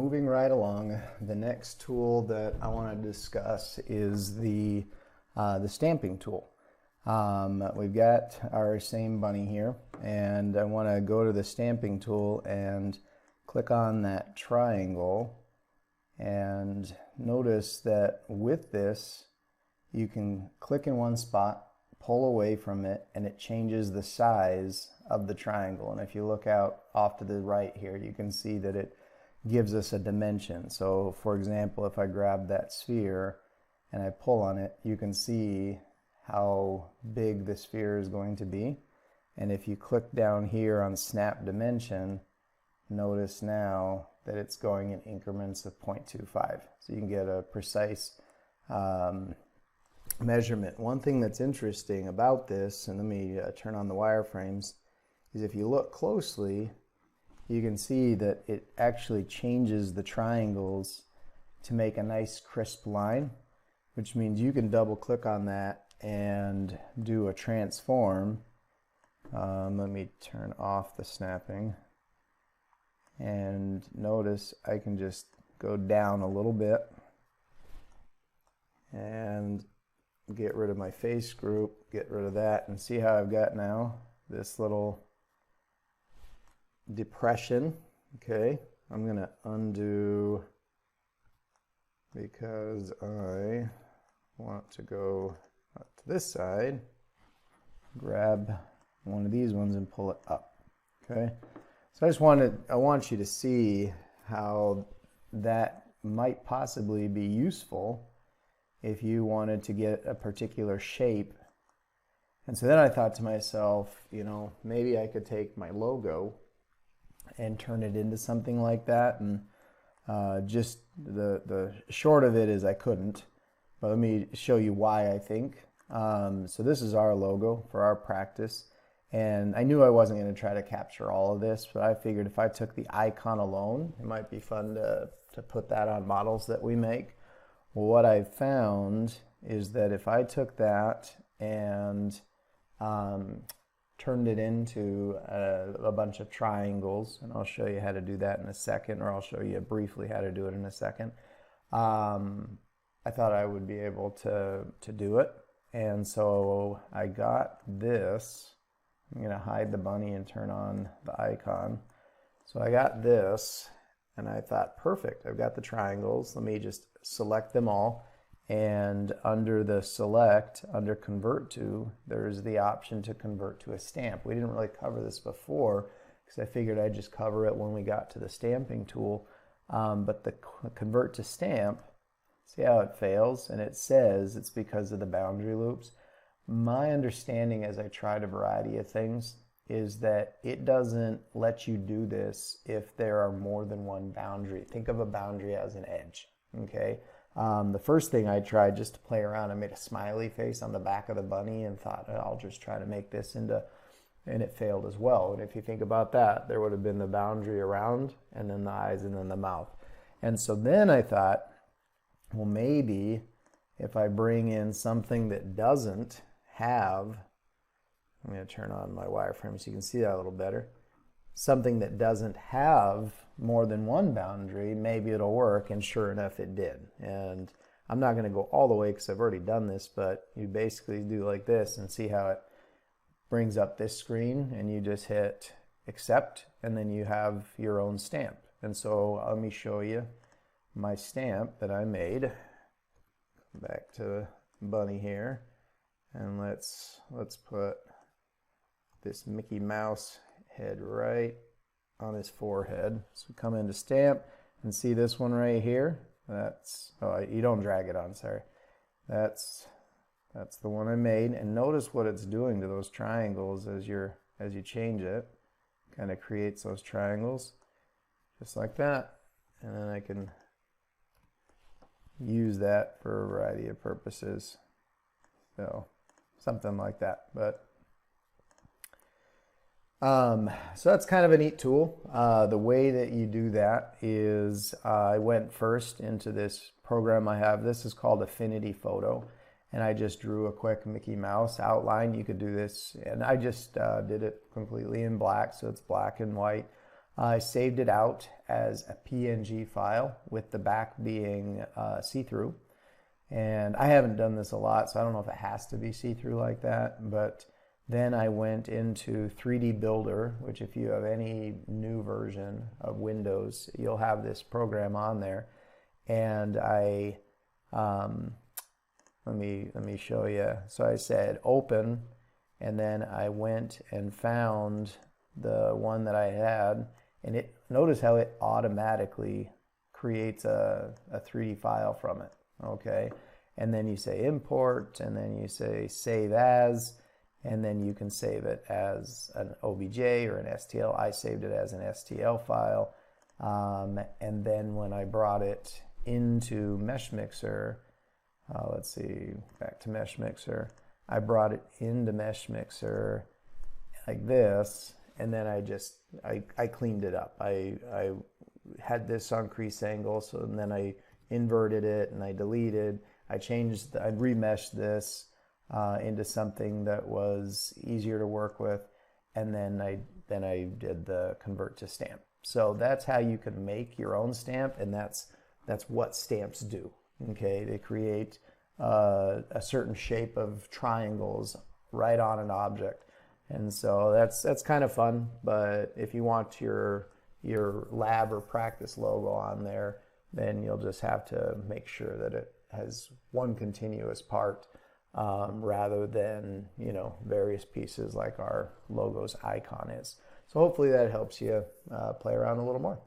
moving right along, the next tool that I want to discuss is the stamping tool. We've got our same bunny here, and I want to go to the stamping tool and click on that triangle, and notice that with this you can click in one spot, pull away from it, and it changes the size of the triangle. And if you look out off to the right here, you can see that it gives us a dimension. So for example, if I grab that sphere and I pull on it, you can see how big the sphere is going to be. And if you click down here on snap dimension, notice now that it's going in increments of 0.25. So you can get a precise measurement. One thing that's interesting about this, and let me turn on the wireframes, is if you look closely, you can see that it actually changes the triangles to make a nice crisp line, which means you can double click on that and do a transform. Let me turn off the snapping, and notice I can just go down a little bit and get rid of my face group, get rid of that, and see how I've got now this little depression. Okay, I'm gonna undo because I want to go up to this side, grab one of these ones and pull it up. Okay, so I want you to see how that might possibly be useful if you wanted to get a particular shape. And so then I thought to myself, you know, maybe I could take my logo and turn it into something like that. And just the short of it is I couldn't, but let me show you why I think. So this is our logo for our practice, and I knew I wasn't going to try to capture all of this, but I figured if I took the icon alone, it might be fun to put that on models that we make. Well, what I found is that if I took that and turned it into a bunch of triangles, and I'll show you how to do that in a second, or I'll show you briefly how to do it in a second, I thought I would be able to do it. And so I got this. I'm going to hide the bunny and turn on the icon. So I got this, and I thought, perfect, I've got the triangles. Let me just select them all, and under the select, under convert to, there's the option to convert to a stamp. We didn't really cover this before because I figured I'd just cover it when we got to the stamping tool, but the convert to stamp, see how it fails, and it says it's because of the boundary loops. My understanding as I tried a variety of things is that it doesn't let you do this if there are more than one boundary. Think of a boundary as an edge. Okay. The first thing I tried just to play around, I made a smiley face on the back of the bunny and thought, I'll just try to make this into, and it failed as well. And if you think about that, there would have been the boundary around, and then the eyes, and then the mouth. And so then I thought, well, maybe if I bring in something that doesn't have, I'm going to turn on my wireframe so you can see that a little better. Something that doesn't have more than one boundary, maybe it'll work, and sure enough it did. And I'm not going to go all the way because I've already done this, but you basically do like this and see how it brings up this screen, and you just hit accept, and then you have your own stamp. And so let me show you my stamp that I made. Back to bunny here, and let's put this Mickey Mouse head right on his forehead. So we come into stamp and see this one right here. That's, oh, you don't drag it on, sorry. That's the one I made, and notice what it's doing to those triangles as you change it. Kind of creates those triangles just like that, and then I can use that for a variety of purposes. So something like that. But so that's kind of a neat tool. The way that you do that is I went first into this program I have. This is called Affinity Photo, and I just drew a quick Mickey Mouse outline. You could do this, and I just did it completely in black, so it's black and white. I saved it out as a PNG file with the back being see-through. And I haven't done this a lot, so I don't know if it has to be see-through like that, but then I went into 3D Builder, which if you have any new version of Windows, you'll have this program on there. And I, let me show you. So I said open, and then I went and found the one that I had, and notice how it automatically creates a 3D file from it, okay? And then you say import, and then you say save as, and then you can save it as an OBJ or an STL. I saved it as an STL file. And then when I brought it into Mesh Mixer, let's see, back to Mesh Mixer, I brought it into Mesh Mixer like this, and then I cleaned it up. I had this on crease angle, so and then I inverted it and I deleted. I remeshed this into something that was easier to work with, and then I did the convert to stamp. So that's how you can make your own stamp, and that's what stamps do. Okay, they create a certain shape of triangles right on an object, and so that's kind of fun. But if you want your lab or practice logo on there, then you'll just have to make sure that it has one continuous part rather than, you know, various pieces like our logo's icon is. So hopefully that helps you play around a little more.